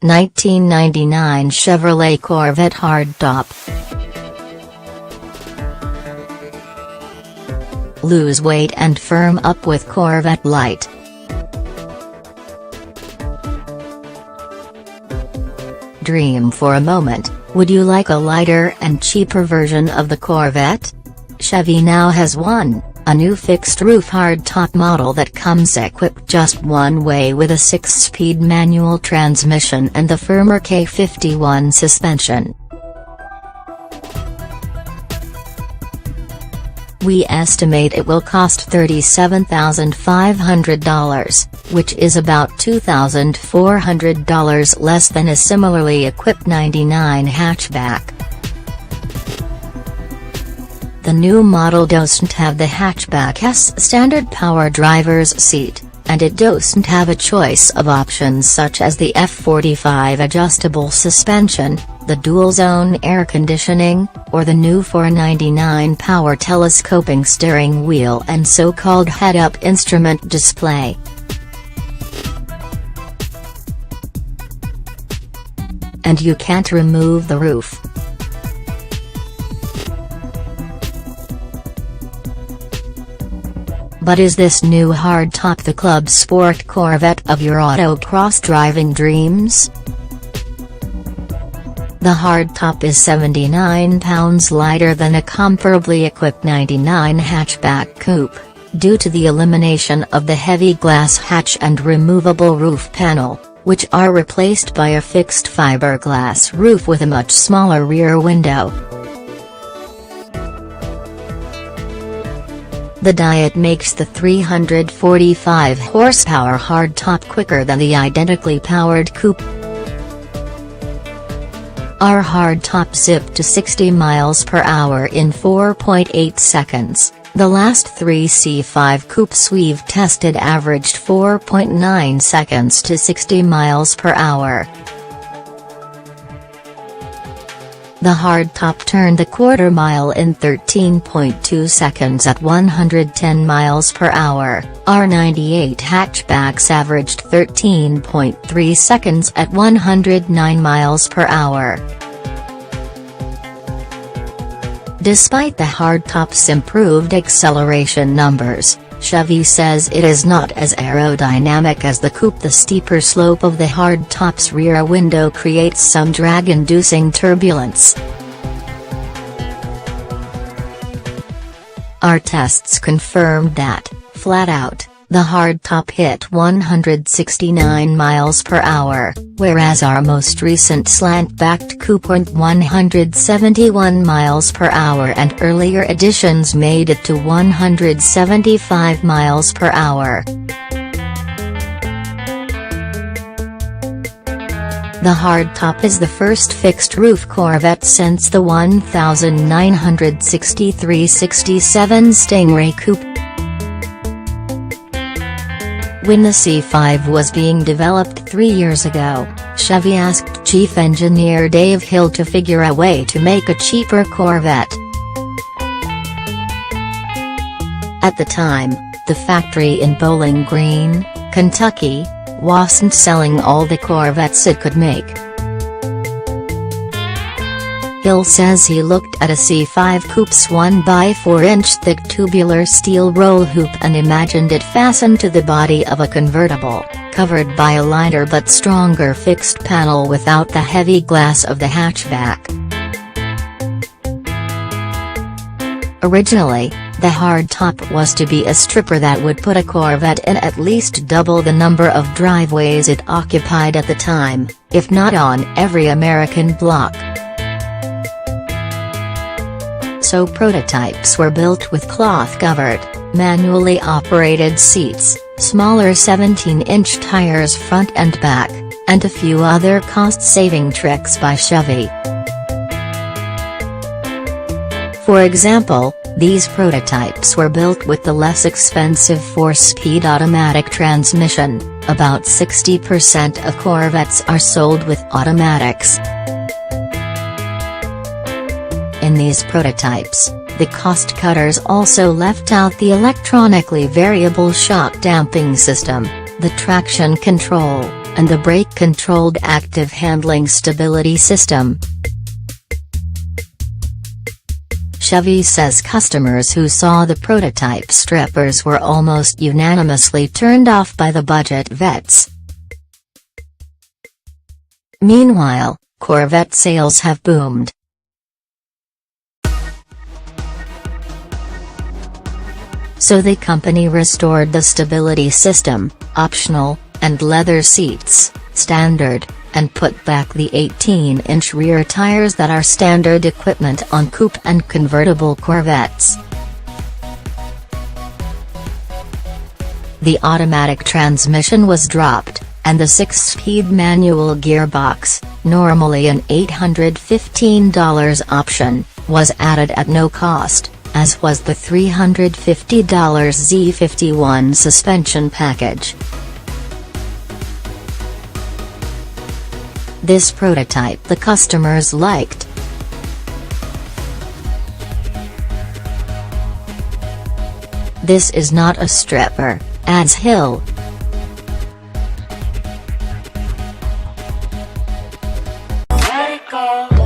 1999 Chevrolet Corvette hardtop. Lose weight and firm up with Corvette Lite. Dream for a moment, would you like a lighter and cheaper version of the Corvette? Chevy now has one, a new fixed-roof hardtop model that comes equipped just one way with a 6-speed manual transmission and the firmer K51 suspension. We estimate it will cost $37,500, which is about $2,400 less than a similarly equipped '99 hatchback. The new model doesn't have the hatchback's standard power driver's seat, and it doesn't have a choice of options such as the F45 adjustable suspension, the dual-zone air conditioning, or the new 499 power telescoping steering wheel and so-called head-up instrument display. And you can't remove the roof. But is this new hardtop the club sport Corvette of your autocross driving dreams? The hardtop is 79 pounds lighter than a comparably equipped '99 hatchback coupe, due to the elimination of the heavy glass hatch and removable roof panel, which are replaced by a fixed fiberglass roof with a much smaller rear window. The Diet makes the 345 horsepower hardtop quicker than the identically powered coupe. Our hardtop zipped to 60 miles per hour in 4.8 seconds. The last 3 C5 coupes we've tested averaged 4.9 seconds to 60 miles per hour. The hardtop turned the quarter mile in 13.2 seconds at 110 miles per hour. Our '98 hatchbacks averaged 13.3 seconds at 109 miles per hour. Despite the hardtop's improved acceleration numbers, Chevy says it is not as aerodynamic as the coupe. The steeper slope of the hardtop's rear window creates some drag-inducing turbulence. Our tests confirmed that, flat out, the hardtop hit 169 miles per hour, whereas our most recent slant-backed coupe went 171 miles per hour and earlier editions made it to 175 miles per hour. The hardtop is the first fixed-roof Corvette since the 1963-67 Stingray coupe. When the C5 was being developed 3 years ago, Chevy asked Chief Engineer Dave Hill to figure a way to make a cheaper Corvette. At the time, the factory in Bowling Green, Kentucky, wasn't selling all the Corvettes it could make. Hill says he looked at a C5 coupe's 1x4-inch thick tubular steel roll hoop and imagined it fastened to the body of a convertible, covered by a lighter but stronger fixed panel without the heavy glass of the hatchback. Originally, the hardtop was to be a stripper that would put a Corvette in at least double the number of driveways it occupied at the time, if not on every American block. So prototypes were built with cloth-covered, manually operated seats, smaller 17-inch tires front and back, and a few other cost-saving tricks by Chevy. For example, these prototypes were built with the less expensive 4-speed automatic transmission. About 60% of Corvettes are sold with automatics. In these prototypes, the cost cutters also left out the electronically variable shock damping system, the traction control, and the brake-controlled active handling stability system. Chevy says customers who saw the prototype strippers were almost unanimously turned off by the budget vets. Meanwhile, Corvette sales have boomed. So the company restored the stability system, optional, and leather seats, standard, and put back the 18-inch rear tires that are standard equipment on coupe and convertible Corvettes. The automatic transmission was dropped, and the 6-speed manual gearbox, normally an $815 option, was added at no cost, as was the $350 Z51 suspension package. This prototype the customers liked. This is not a stripper, adds Hill. Let it go.